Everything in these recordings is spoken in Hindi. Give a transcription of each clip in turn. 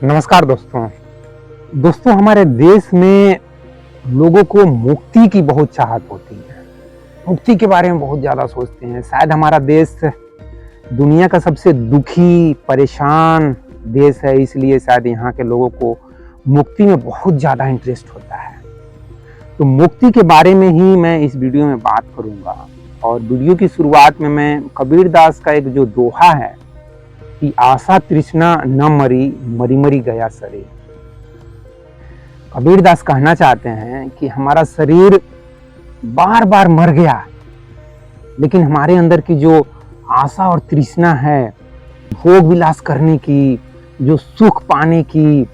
नमस्कार दोस्तों हमारे देश में लोगों को मुक्ति की बहुत चाहत होती है। मुक्ति के बारे में बहुत ज़्यादा सोचते हैं। शायद हमारा देश दुनिया का सबसे दुखी परेशान देश है, इसलिए शायद यहाँ के लोगों को मुक्ति में बहुत ज़्यादा इंटरेस्ट होता है। तो मुक्ति के बारे में ही मैं इस वीडियो में बात करूँगा। और वीडियो की शुरुआत में मैं कबीरदास का एक जो दोहा है कि आशा तृष्णा न मरी, मरी मरी गया शरीर। कबीरदास कहना चाहते हैं कि हमारा शरीर बार बार मर गया, लेकिन हमारे अंदर की जो आशा और तृष्णा है, भोग विलास करने की, जो सुख पाने की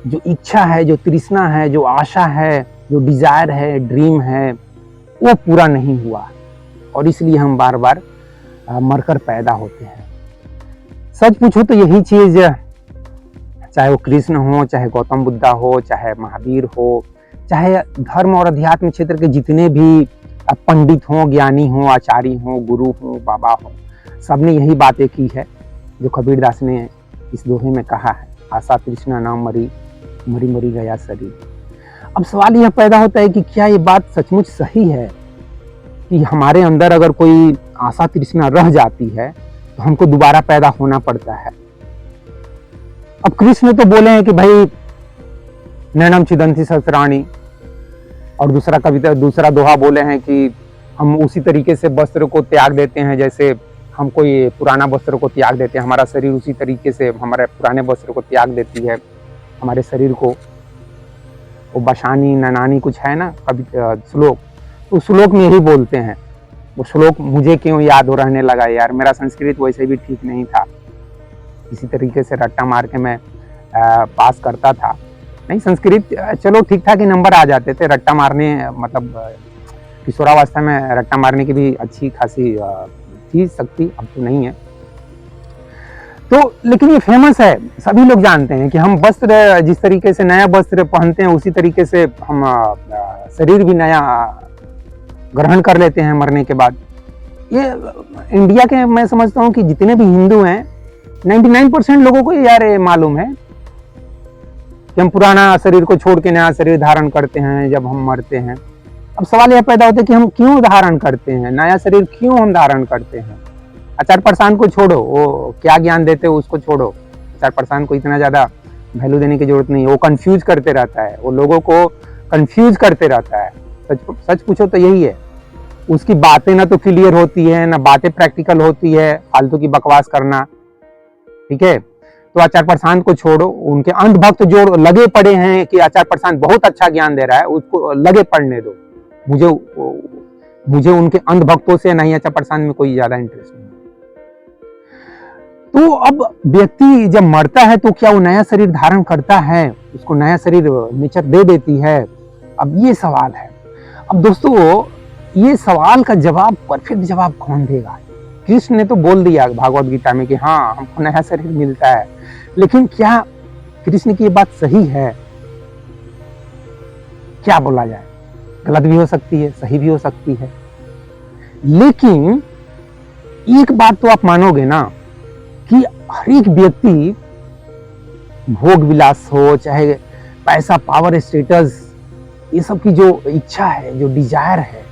जो इच्छा है, जो तृष्णा है, जो आशा है, जो डिजायर है, ड्रीम है, वो पूरा नहीं हुआ और इसलिए हम बार बार मरकर पैदा होते हैं। सच पूछो तो यही चीज, चाहे वो कृष्ण हो, चाहे गौतम बुद्धा हो, चाहे महावीर हो, चाहे धर्म और अध्यात्म क्षेत्र के जितने भी पंडित हों, ज्ञानी हों, आचार्य हों, गुरु हों, बाबा हों, सबने यही बातें की है जो कबीरदास ने इस दोहे में कहा है, आशा तृष्णा न मरी, मरी मरी गया शरीर। अब सवाल यह पैदा होता है कि क्या ये बात सचमुच सही है कि हमारे अंदर अगर कोई आशा तृष्णा रह जाती है तो हमको दोबारा पैदा होना पड़ता है। अब कृष्ण तो बोले हैं कि भाई नैनम छिदन्ति सहस्राणि, और दूसरा दोहा बोले हैं कि हम उसी तरीके से वस्त्र को त्याग देते हैं जैसे हम कोई पुराना वस्त्र को त्याग देते हैं। हमारा शरीर उसी तरीके से हमारे पुराने वस्त्र को त्याग देती है हमारे शरीर को। वो बशानी ननानी कुछ है ना कभी श्लोक, तो उस श्लोक में यही बोलते हैं। वो श्लोक मुझे क्यों याद हो रहने लगा यार, मेरा संस्कृत वैसे भी ठीक नहीं था, इसी तरीके से रट्टा मार के मैं पास करता था। नहीं, संस्कृत चलो ठीक था कि नंबर आ जाते थे, रट्टा मारने मतलब किशोरावस्था में रट्टा मारने की भी अच्छी खासी थी शक्ति, अब तो नहीं है। तो लेकिन ये फेमस है, सभी लोग जानते हैं कि हम वस्त्र जिस तरीके से नया वस्त्र पहनते हैं उसी तरीके से हम शरीर भी नया ग्रहण कर लेते हैं मरने के बाद। ये इंडिया के मैं समझता हूँ कि जितने भी हिंदू हैं 99% लोगों को यार ये मालूम है कि हम पुराना शरीर को छोड़ के नया शरीर धारण करते हैं जब हम मरते हैं। अब सवाल यह पैदा होता है कि हम क्यों धारण करते हैं, नया शरीर क्यों हम धारण करते हैं। आचार्य प्रशांत को छोड़ो, वो क्या ज्ञान देते हो उसको छोड़ो, आचार्य प्रशांत को इतना ज्यादा वैल्यू देने की जरूरत नहीं है। वो कंफ्यूज करते रहता है, वो लोगों को कंफ्यूज करते रहता है। सच पूछो तो यही है, उसकी बातें ना तो क्लियर होती है, ना बातें प्रैक्टिकल होती है, फालतू की बकवास करना। ठीक है, तो आचार्य प्रशांत को छोड़ो, उनके अंधभक्त जो लगे पड़े हैं कि आचार्य प्रशांत बहुत अच्छा ज्ञान दे रहा है, उसको लगे पढ़ने दो। मुझे उनके अंधभक्तों से नहीं आचार्य प्रशांत में कोई ज्यादा इंटरेस्ट नहीं। तो अब व्यक्ति जब मरता है तो क्या वो नया शरीर धारण करता है, उसको नया शरीर नेचर दे देती है? अब ये सवाल है। अब दोस्तों ये सवाल का जवाब, परफेक्ट जवाब कौन देगा? कृष्ण ने तो बोल दिया भागवत गीता में कि हाँ हमको नया शरीर मिलता है, लेकिन क्या कृष्ण की ये बात सही है? क्या बोला जाए, गलत भी हो सकती है, सही भी हो सकती है। लेकिन एक बात तो आप मानोगे ना कि हर एक व्यक्ति भोग विलास हो, चाहे पैसा, पावर, स्टेटस, ये सब की जो इच्छा है, जो डिजायर है,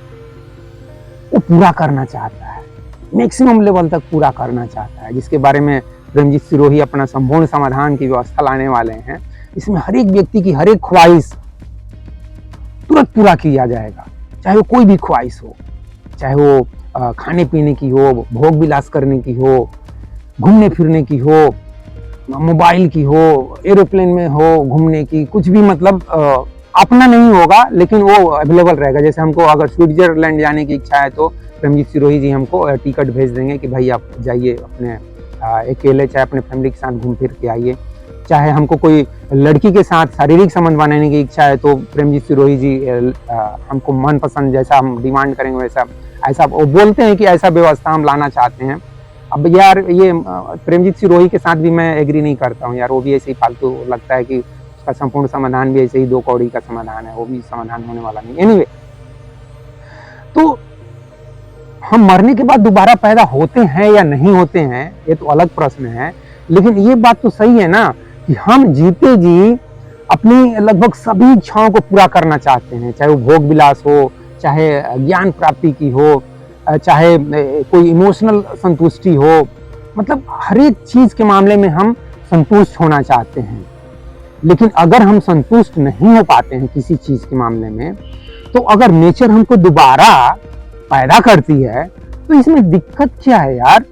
वो पूरा करना चाहता है, मैक्सिमम लेवल तक पूरा करना चाहता है, जिसके बारे में प्रेमजीत सिरोही अपना संपूर्ण समाधान की व्यवस्था लाने वाले हैं। इसमें हर एक व्यक्ति की हर एक ख्वाहिश तुरंत पूरा किया जाएगा, चाहे वो कोई भी ख्वाहिश हो, चाहे वो खाने पीने की हो, भोग विलास करने की हो, घूमने फिरने की हो, मोबाइल की हो, एरोप्लेन में हो घूमने की, कुछ भी मतलब अपना नहीं होगा लेकिन वो अवेलेबल रहेगा। जैसे हमको अगर स्विट्जरलैंड जाने की इच्छा है तो प्रेमजीत सिरोही जी हमको टिकट भेज देंगे कि भाई आप जाइए, अपने अकेले चाहे अपने फैमिली के साथ घूम फिर के आइए। चाहे हमको कोई लड़की के साथ शारीरिक संबंध बनाने की इच्छा है तो प्रेमजीत सिरोही जी हमको मनपसंद जैसा हम डिमांड करेंगे वैसा, ऐसा वो बोलते हैं कि ऐसा व्यवस्था हम लाना चाहते हैं। अब यार ये प्रेमजीत सिरोही के साथ भी मैं एग्री नहीं करता हूँ यार, वो भी ऐसे ही फालतू लगता है कि उसका संपूर्ण समाधान भी ऐसे ही 2 कौड़ी का समाधान है, वो भी समाधान होने वाला नहीं। एनीवे, तो हम मरने के बाद दोबारा पैदा होते हैं या नहीं होते हैं ये तो अलग प्रश्न है, लेकिन ये बात तो सही है ना कि हम जीते जी अपनी लगभग सभी इच्छाओं को पूरा करना चाहते हैं, चाहे वो भोग विलास हो, चाहे ज्ञान प्राप्ति की हो, चाहे कोई इमोशनल संतुष्टि हो, मतलब हर एक चीज के मामले में हम संतुष्ट होना चाहते हैं। लेकिन अगर हम संतुष्ट नहीं हो पाते हैं किसी चीज के मामले में, तो अगर नेचर हमको दोबारा पैदा करती है तो इसमें दिक्कत क्या है यार?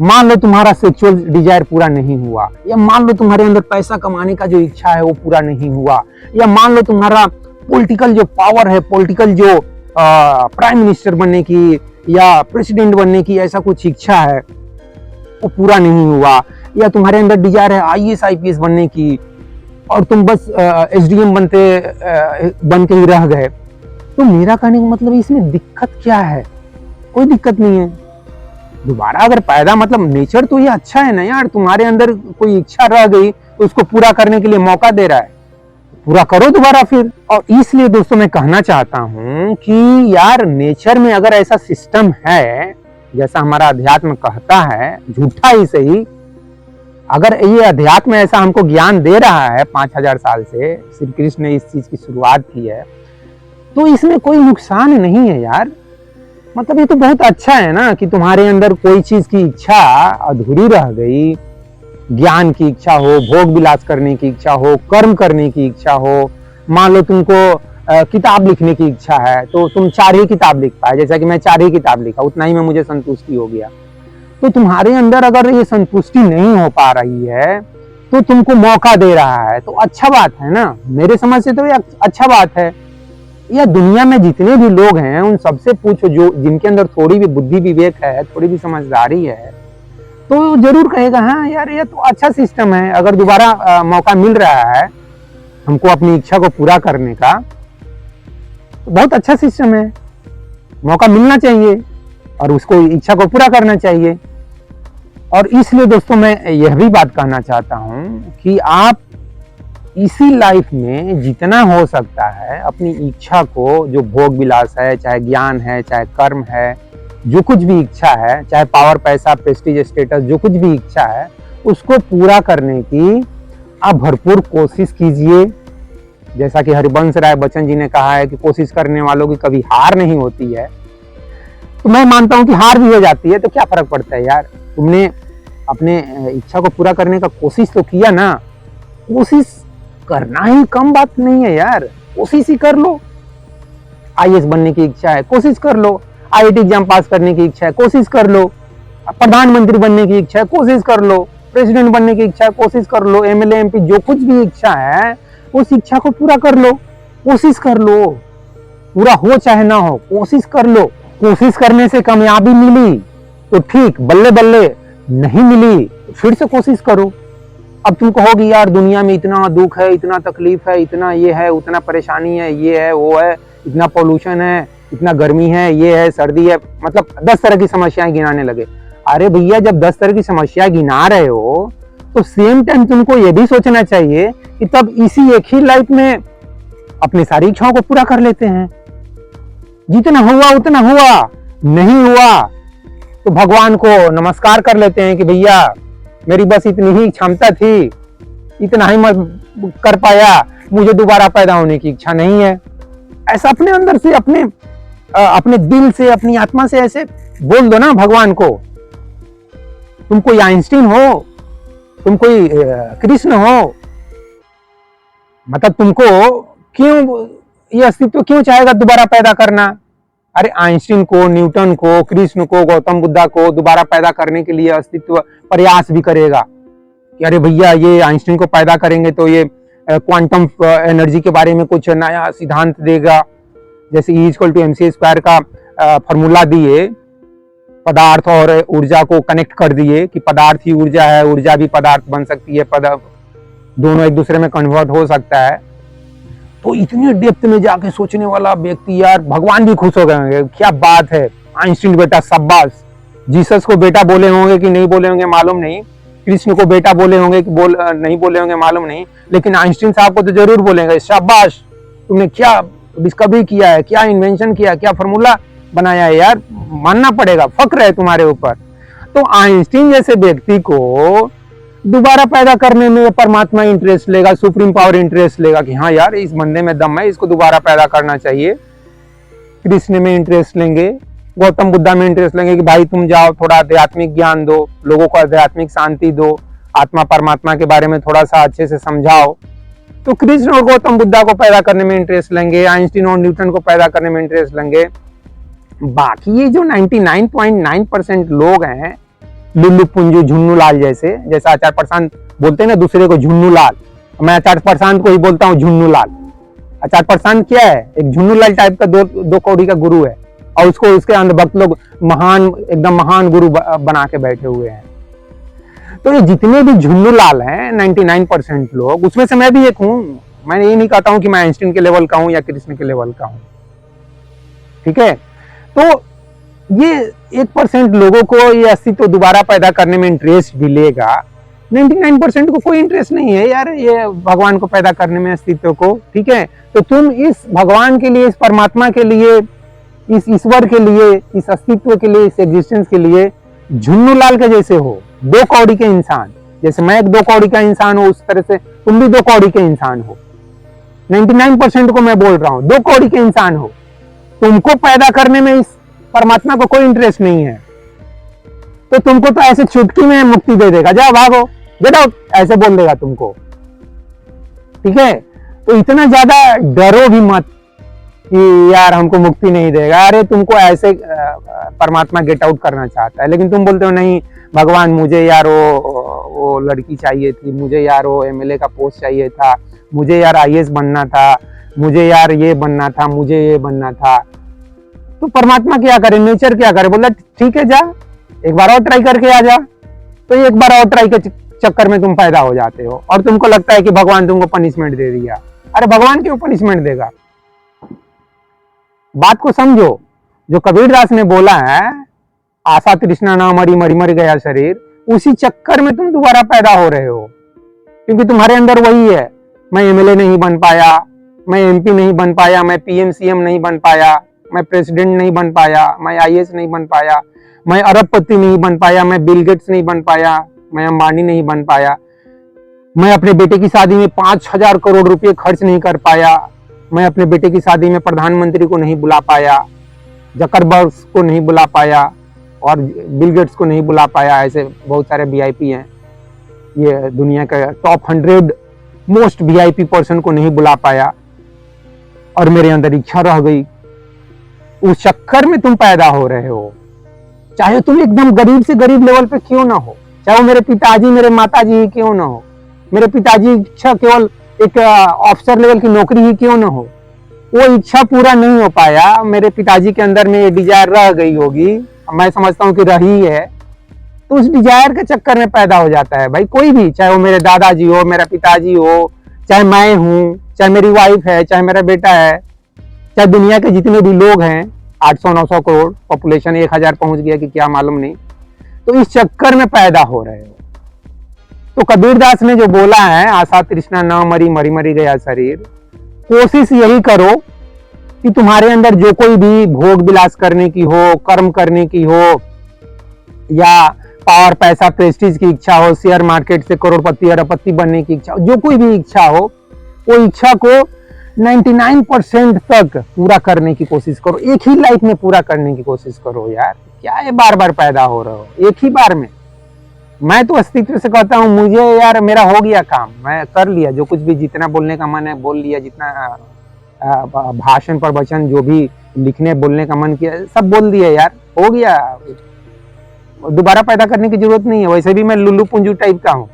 मान लो तुम्हारा सेक्सुअल डिजायर पूरा नहीं हुआ, या मान लो तुम्हारे अंदर पैसा कमाने का जो इच्छा है वो पूरा नहीं हुआ, या मान लो तुम्हारा पॉलिटिकल जो पावर है, पॉलिटिकल जो प्राइम मिनिस्टर बनने की या प्रेसिडेंट बनने की ऐसा कुछ इच्छा है वो पूरा नहीं हुआ, या तुम्हारे अंदर डिजायर है आईएएस आईपीएस बनने की और तुम बस एसडीएम बन के ही रह गए, तो मेरा कहने का मतलब इसमें दिक्कत क्या है? कोई दिक्कत नहीं है। दोबारा अगर पैदा, मतलब नेचर तो ये अच्छा है ना यार, तुम्हारे अंदर कोई इच्छा रह गई तो उसको पूरा करने के लिए मौका दे रहा है, पूरा करो दोबारा फिर। और इसलिए दोस्तों मैं कहना चाहता हूं कि यार नेचर में अगर ऐसा सिस्टम है जैसा हमारा अध्यात्म कहता है, झूठा ही सही, अगर ये अध्यात्म ऐसा हमको ज्ञान दे रहा है 5000 साल से, श्री कृष्ण ने इस चीज की शुरुआत की है, तो इसमें कोई नुकसान नहीं है यार। मतलब ये तो बहुत अच्छा है ना कि तुम्हारे अंदर कोई चीज की इच्छा अधूरी रह गई, ज्ञान की इच्छा हो, भोग विलास करने की इच्छा हो, कर्म करने की इच्छा हो। मान लो तुमको किताब लिखने की इच्छा है तो तुम 4 ही किताब लिख पाए, जैसा कि मैं 4 ही किताब लिखा, उतना ही में मुझे संतुष्टि हो गया। तो तुम्हारे अंदर अगर ये संतुष्टि नहीं हो पा रही है तो तुमको मौका दे रहा है, तो अच्छा बात है ना, मेरे समझ से तो ये अच्छा बात है। या दुनिया में जितने भी लोग हैं उन सबसे पूछो, जो जिनके अंदर थोड़ी भी बुद्धि विवेक है, थोड़ी भी समझदारी है, तो जरूर कहेगा हाँ यार ये तो अच्छा सिस्टम है। अगर दोबारा मौका मिल रहा है हमको अपनी इच्छा को पूरा करने का, तो बहुत अच्छा सिस्टम है, मौका मिलना चाहिए और उसको इच्छा को पूरा करना चाहिए। और इसलिए दोस्तों मैं यह भी बात कहना चाहता हूं कि आप इसी लाइफ में जितना हो सकता है अपनी इच्छा को, जो भोग विलास है, चाहे ज्ञान है, चाहे कर्म है, जो कुछ भी इच्छा है, चाहे पावर, पैसा, प्रेस्टीज, स्टेटस, जो कुछ भी इच्छा है, उसको पूरा करने की आप भरपूर कोशिश कीजिए। जैसा कि हरिवंश राय बच्चन जी ने कहा है कि कोशिश करने वालों की कभी हार नहीं होती है, तो मैं मानता हूं कि हार भी हो जाती है, तो क्या फर्क पड़ता है यार, तुमने अपने इच्छा को पूरा करने का कोशिश तो किया ना। कोशिश करना ही कम बात नहीं है यार, कोशिश ही कर लो। आईएएस बनने की इच्छा है, कोशिश कर लो। आईआईटी एग्जाम पास करने की इच्छा है, कोशिश कर लो। प्रधानमंत्री बनने की इच्छा है, कोशिश कर लो। प्रेसिडेंट बनने की इच्छा है, कोशिश कर लो। एमएलए एमपी जो कुछ भी इच्छा है उस इच्छा को पूरा कर लो, कोशिश कर लो। पूरा हो चाहे ना हो, कोशिश कर लो। कोशिश करने से कामयाबी मिली तो ठीक, बल्ले बल्ले, नहीं मिली तो फिर से कोशिश करो। अब तुम कहोगी यार दुनिया में इतना दुख है, इतना तकलीफ है, इतना ये है, उतना परेशानी है, ये है, वो है, इतना पोल्यूशन है, इतना गर्मी है, ये है, सर्दी है, मतलब 10 तरह की समस्याएं गिनाने लगे। अरे भैया जब 10 तरह की समस्या गिना रहे हो तो सेम टाइम तुमको ये भी सोचना चाहिए कि तब इसी एक ही लाइफ में अपनी सारी इच्छाओं को पूरा कर लेते हैं। जितना हुआ उतना हुआ, नहीं हुआ तो भगवान को नमस्कार कर लेते हैं कि भैया मेरी बस इतनी ही क्षमता थी, इतना ही मैं कर पाया, मुझे दोबारा पैदा होने की इच्छा नहीं है। ऐसा अपने अंदर से, अपने दिल से, अपनी आत्मा से ऐसे बोल दो ना भगवान को। तुम कोई आइंस्टीन हो, तुम कोई कृष्ण हो, मतलब तुमको क्यों ये अस्तित्व क्यों चाहेगा दोबारा पैदा करना? अरे आइंस्टीन को, न्यूटन को, कृष्ण को, गौतम बुद्धा को दोबारा पैदा करने के लिए अस्तित्व प्रयास भी करेगा कि अरे भैया ये आइंस्टीन को पैदा करेंगे तो ये क्वांटम एनर्जी के बारे में कुछ नया सिद्धांत देगा। जैसे E=mc² का फॉर्मूला दिए, पदार्थ और ऊर्जा को कनेक्ट कर दिए कि पदार्थ ही ऊर्जा है, ऊर्जा भी पदार्थ बन सकती है, दोनों एक दूसरे में कन्वर्ट हो सकता है। तो इतने डेप्थ में जाके सोचने वाला व्यक्ति, यार भगवान भी खुश हो गए होंगे, क्या बात है आइंस्टीन बेटा, शाबाश। जीसस को बेटा बोले होंगे कि नहीं बोले होंगे मालूम नहीं, कृष्ण को बेटा बोले होंगे कि नहीं बोले होंगे मालूम नहीं, लेकिन आइंस्टीन साहब को तो जरूर बोलेंगे शाबाश, तुमने क्या डिस्कवरी किया है, क्या इन्वेंशन किया, क्या फॉर्मूला बनाया है, यार मानना पड़ेगा, फक्र है तुम्हारे ऊपर। तो आइंस्टीन जैसे व्यक्ति को दोबारा पैदा करने में परमात्मा इंटरेस्ट लेगा, सुप्रीम पावर इंटरेस्ट लेगा कि हाँ यार इस बंदे में दम है, इसको दोबारा पैदा करना चाहिए। कृष्ण में इंटरेस्ट लेंगे, गौतम बुद्धा में इंटरेस्ट लेंगे कि भाई तुम जाओ थोड़ा आध्यात्मिक ज्ञान दो, लोगों को आध्यात्मिक शांति दो, आत्मा परमात्मा के बारे में थोड़ा सा अच्छे से समझाओ। तो कृष्ण और गौतम बुद्धा को पैदा करने में इंटरेस्ट लेंगे, आइंस्टीन और न्यूटन को पैदा करने में इंटरेस्ट लेंगे। बाकी ये जो 99.9% लोग हैं, लुल्लू पुंजू झुन्नू लाल जैसा आचार्य प्रशांत बोलते हैं ना दूसरे को झुन्नू लाल, मैं आचार्य प्रशांत को ही बोलता हूँ झुन्नू लाल। आचार्य प्रशांत क्या है, एक झुन्नू लाल टाइप का दो कौड़ी का गुरु है, और उसको उसके अंधभक्त लोग महान एकदम महान गुरु बना के बैठे हुए हैं। तो ये जितने भी झुन्नू लाल हैं 99% लोग, उसमें से मैं भी एक हूं। मैं ये नहीं कहता हूं कि मैं आइंस्टीन के लेवल का हूं या कृष्ण के लेवल का हूं, ठीक है। तो ये 1% लोगों को ये अस्तित्व दोबारा पैदा करने में इंटरेस्ट भी लेगा, 99% को कोई इंटरेस्ट नहीं है यार ये भगवान को पैदा करने में, अस्तित्व को, ठीक है। तो तुम इस भगवान के लिए, इस परमात्मा के लिए, इस ईश्वर के लिए, इस अस्तित्व के लिए, इस एग्जिस्टेंस के लिए झुन्नू लाल के जैसे हो, दो कौड़ी के इंसान। जैसे मैं एक दो कौड़ी का इंसान हूं, उस तरह से तुम भी दो कौड़ी के इंसान हो। 99% को मैं बोल रहा हूं, दो कौड़ी के इंसान हो। तुमको पैदा करने में इस परमात्मा को कोई इंटरेस्ट नहीं है, तो तुमको तो ऐसे चुटकी में मुक्ति दे देगा, जाओ भागो, जाओ, ऐसे बोल देगा तुमको, ठीक है। तो इतना ज्यादा डरो भी मत कि यार हमको मुक्ति नहीं देगा। अरे तुमको ऐसे परमात्मा गेट आउट करना चाहता है, लेकिन तुम बोलते हो नहीं भगवान मुझे यार वो लड़की चाहिए थी, मुझे यार वो एमएलए का पोस्ट चाहिए था, मुझे यार आईएएस बनना था, मुझे यार ये बनना था, मुझे ये बनना था। तो परमात्मा क्या करे, नेचर क्या करे, बोला ठीक है जा एक बार और ट्राई करके आ जा। तो एक बार और ट्राई के चक्कर में तुम पैदा हो जाते हो और तुमको लगता है कि भगवान तुमको पनिशमेंट दे दिया। अरे भगवान क्यों पनिशमेंट देगा, बात को समझो। जो कबीरदास ने बोला है आशा तृष्णा ना मरी, मरी मरी गया शरीर, उसी चक्कर में तुम दोबारा पैदा हो रहे हो, क्योंकि तुम्हारे अंदर वही है, मैं एमएलए नहीं बन पाया, मैं एमपी नहीं बन पाया, मैं पीएम सीएम नहीं बन पाया, मैं प्रेसिडेंट नहीं बन पाया, मैं आईएएस नहीं बन पाया, मैं अरबपति नहीं बन पाया, मैं बिल गेट्स नहीं बन पाया, मैं अंबानी नहीं बन पाया, मैं अपने बेटे की शादी में 5,000 करोड़ रुपए खर्च नहीं कर पाया, मैं अपने बेटे की शादी में प्रधानमंत्री को नहीं बुला पाया, जकरबर्ग को नहीं बुला पाया और बिल गेट्स को नहीं बुला पाया। ऐसे बहुत सारे वीआईपी हैं, ये दुनिया का टॉप 100 मोस्ट वीआईपी पर्सन को नहीं बुला पाया, और मेरे अंदर इच्छा रह गई। उस चक्कर में तुम पैदा हो रहे हो, चाहे तुम एकदम गरीब से गरीब लेवल पे क्यों ना हो, चाहे वो मेरे पिताजी मेरे माताजी ही क्यों ना हो, मेरे पिताजी इच्छा केवल एक ऑफिसर लेवल की नौकरी ही क्यों ना हो, वो इच्छा पूरा नहीं हो पाया, मेरे पिताजी के अंदर में ये डिजायर रह गई होगी, मैं समझता हूँ कि रही है, तो उस डिजायर के चक्कर में पैदा हो जाता है भाई। कोई भी, चाहे वो मेरे दादाजी हो, मेरा पिताजी हो, चाहे मैं हूँ, चाहे मेरी वाइफ है, चाहे मेरा बेटा है, चाहे दुनिया के जितने भी लोग हैं 800-900 करोड़, पॉपुलेशन 1000 पहुंच गया कि क्या मालूम नहीं, तो इस चक्कर में पैदा हो रहे हो। तो कबीरदास ने जो बोला है आशा तृष्णा न मरी, मरी मरी गया शरीर, कोशिश यही करो कि तुम्हारे अंदर जो कोई भी भोग विलास करने की हो, कर्म करने की हो, या पावर पैसा प्रेस्टीज की इच्छा हो, शेयर मार्केट से करोड़पति अरबपति बनने की इच्छा हो, जो कोई भी इच्छा हो, वो इच्छा को 99% तक पूरा करने की कोशिश करो, एक ही लाइफ में पूरा करने की कोशिश करो यार। क्या है बार बार पैदा हो रहे हो एक ही बार में। मैं तो अस्तित्व से कहता हूँ मुझे यार मेरा हो गया काम, मैं कर लिया, जो कुछ भी जितना बोलने का मन है बोल लिया, जितना भाषण प्रवचन जो भी लिखने बोलने का मन किया सब बोल दिया यार, हो गया, दोबारा पैदा करने की जरूरत नहीं है। वैसे भी मैं लुल्लू पुंजू टाइप का हूँ,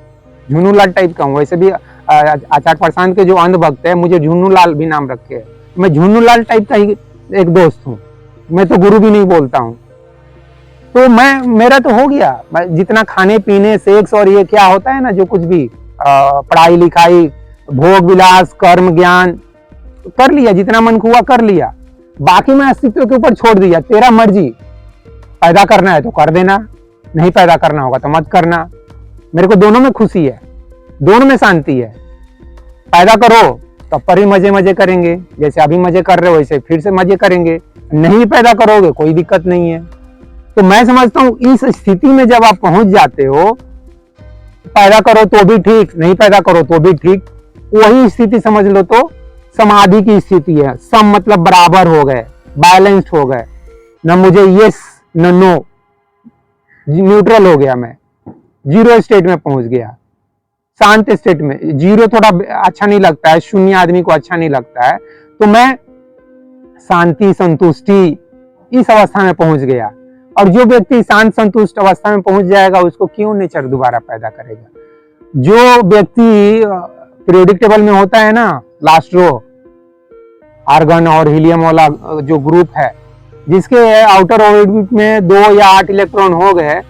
झुन्नू लाल टाइप का हूँ, वैसे भी आचार्य प्रशांत के जो अंधभक्त है मुझे झुन्नू लाल भी नाम रखे है, मैं झुन्नू लाल टाइप का ही एक दोस्त हूँ, मैं तो गुरु भी नहीं बोलता हूँ। तो मेरा तो हो गया, जितना खाने पीने सेक्स और ये क्या होता है ना, जो कुछ भी पढ़ाई लिखाई भोग विलास कर्म ज्ञान कर लिया, जितना मन हुआ कर लिया, बाकी मैं अस्तित्व के ऊपर छोड़ दिया, तेरा मर्जी, पैदा करना है तो कर देना, नहीं पैदा करना होगा तो मत करना। मेरे को दोनों में खुशी है, दोनों में शांति है। पैदा करो तब पर ही मजे मजे करेंगे, जैसे अभी मजे कर रहे हो वैसे फिर से मजे करेंगे, नहीं पैदा करोगे कोई दिक्कत नहीं है। तो मैं समझता हूँ इस स्थिति में जब आप पहुंच जाते हो पैदा करो तो भी ठीक, नहीं पैदा करो तो भी ठीक। वही स्थिति समझ लो तो समाधि की स्थिति है। सम मतलब बराबर हो गए, बैलेंस्ड हो गए, न मुझे यस न नो, न्यूट्रल हो गया, मैं जीरो स्टेट में पहुंच गया, शांत स्टेट में। जीरो थोड़ा अच्छा नहीं लगता है, शून्य आदमी को अच्छा नहीं लगता है, तो मैं शांति संतुष्टि इस अवस्था में पहुंच गया। और जो व्यक्ति शांत संतुष्ट अवस्था में पहुंच जाएगा उसको क्यों नेचर दोबारा पैदा करेगा। जो व्यक्ति पीरियोडिक टेबल में होता है ना, लास्ट रो, आर्गन और हीलियम वाला जो ग्रुप है, जिसके आउटर ऑर्बिट में 2 या 8 इलेक्ट्रॉन हो गए,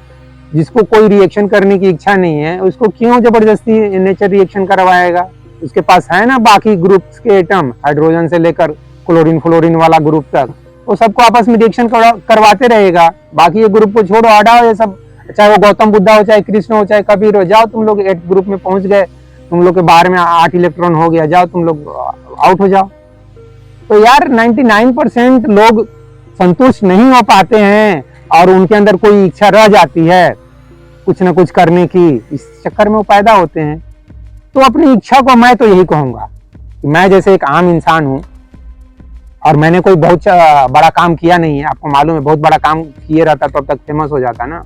जिसको कोई रिएक्शन करने की इच्छा नहीं है, उसको क्यों जबरदस्ती नेचर रिएक्शन करवाएगा। उसके पास है ना बाकी ग्रुप्स के एटम, हाइड्रोजन से लेकर क्लोरीन फ्लोरीन वाला ग्रुप तक, वो सबको आपस में रिएक्शन करवाते रहेगा। बाकी ये ग्रुप को छोड़ो, हटाओ ये सब, चाहे वो गौतम बुद्धा हो, चाहे कृष्ण हो, चाहे कबीर हो, जाओ तुम लोग एक ग्रुप में पहुंच गए, तुम लोग के बाहर में 8 इलेक्ट्रॉन हो गया, जाओ तुम लोग आउट हो जाओ। तो यार 99% लोग संतुष्ट नहीं हो पाते हैं और उनके अंदर कोई इच्छा रह जाती है कुछ ना कुछ करने की, इस चक्कर में वो पैदा होते हैं। तो अपनी इच्छा को मैं तो यही कहूंगा कि मैं जैसे एक आम इंसान हूं और मैंने कोई बहुत बड़ा काम किया नहीं है, आपको मालूम है बहुत बड़ा काम किए रहता तो अब तक फेमस हो जाता ना।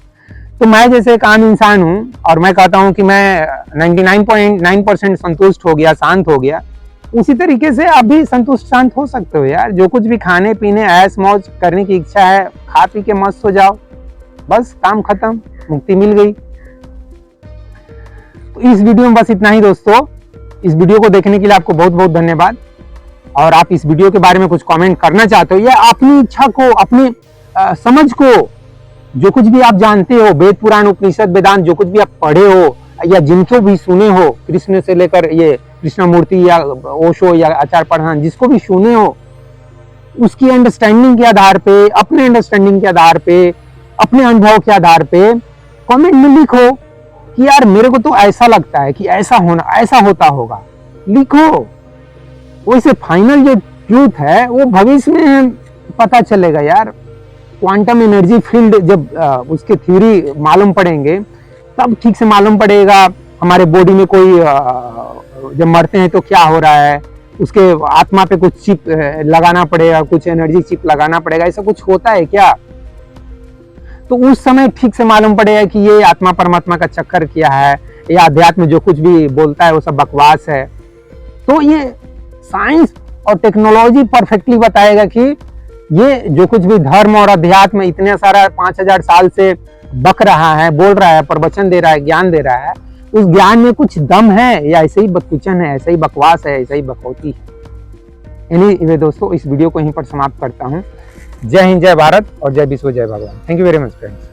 तो मैं जैसे एक आम इंसान हूं और मैं कहता हूं कि मैं 99.9% संतुष्ट हो गया, शांत हो गया, उसी तरीके से आप भी संतुष्ट शांत हो सकते हो यार। जो कुछ भी खाने पीने ऐश मौज करने की इच्छा है, खा पी के मस्त हो जाओ, बस काम खत्म, मुक्ति मिल गई। तो इस वीडियो में बस इतना ही दोस्तों। इस वीडियो को देखने के लिए आपको बहुत बहुत धन्यवाद। और आप इस वीडियो के बारे में कुछ कमेंट करना चाहते हो या अपनी इच्छा को, अपनी समझ को, जो कुछ भी आप जानते हो, वेद पुराण उपनिषद वेदांत जो कुछ भी आप पढ़े हो या जिनको भी सुने हो, कृष्ण से लेकर ये कृष्ण मूर्ति या ओशो या आचार्य प्रधान, जिसको भी सुने हो, उसकी अंडरस्टैंडिंग के आधार पे, अपने अंडरस्टैंडिंग के आधार पे, अपने अनुभव के आधार पे कमेंट में लिखो कि यार मेरे को तो ऐसा लगता है कि ऐसा होता होगा, लिखो। वैसे फाइनल जो ट्रूथ है वो भविष्य में पता चलेगा यार। क्वांटम एनर्जी फील्ड जब उसके थ्योरी मालूम पड़ेंगे तब ठीक से मालूम पड़ेगा। हमारे बॉडी में कोई जब मरते हैं तो क्या हो रहा है, उसके आत्मा पे कुछ चिप लगाना पड़ेगा, कुछ एनर्जी चिप लगाना पड़ेगा, ऐसा कुछ होता है क्या। तो उस समय ठीक से मालूम पड़ेगा कि ये आत्मा परमात्मा का चक्कर क्या है, ये अध्यात्म जो कुछ भी बोलता है वो सब बकवास है। तो ये साइंस और टेक्नोलॉजी परफेक्टली बताएगा कि ये जो कुछ भी धर्म और अध्यात्म इतने सारा 5000 साल से बक रहा है, बोल रहा है, प्रवचन दे रहा है, ज्ञान दे रहा है, उस ज्ञान में कुछ दम है या ऐसे ही बकचन है, ऐसे ही बकवास है, ऐसे ही बकौती है। एनीवे दोस्तों, इस वीडियो को यहीं पर समाप्त करता हूँ। जय हिंद, जय भारत और जय विश्व, जय भगवान। Thank you very much friends.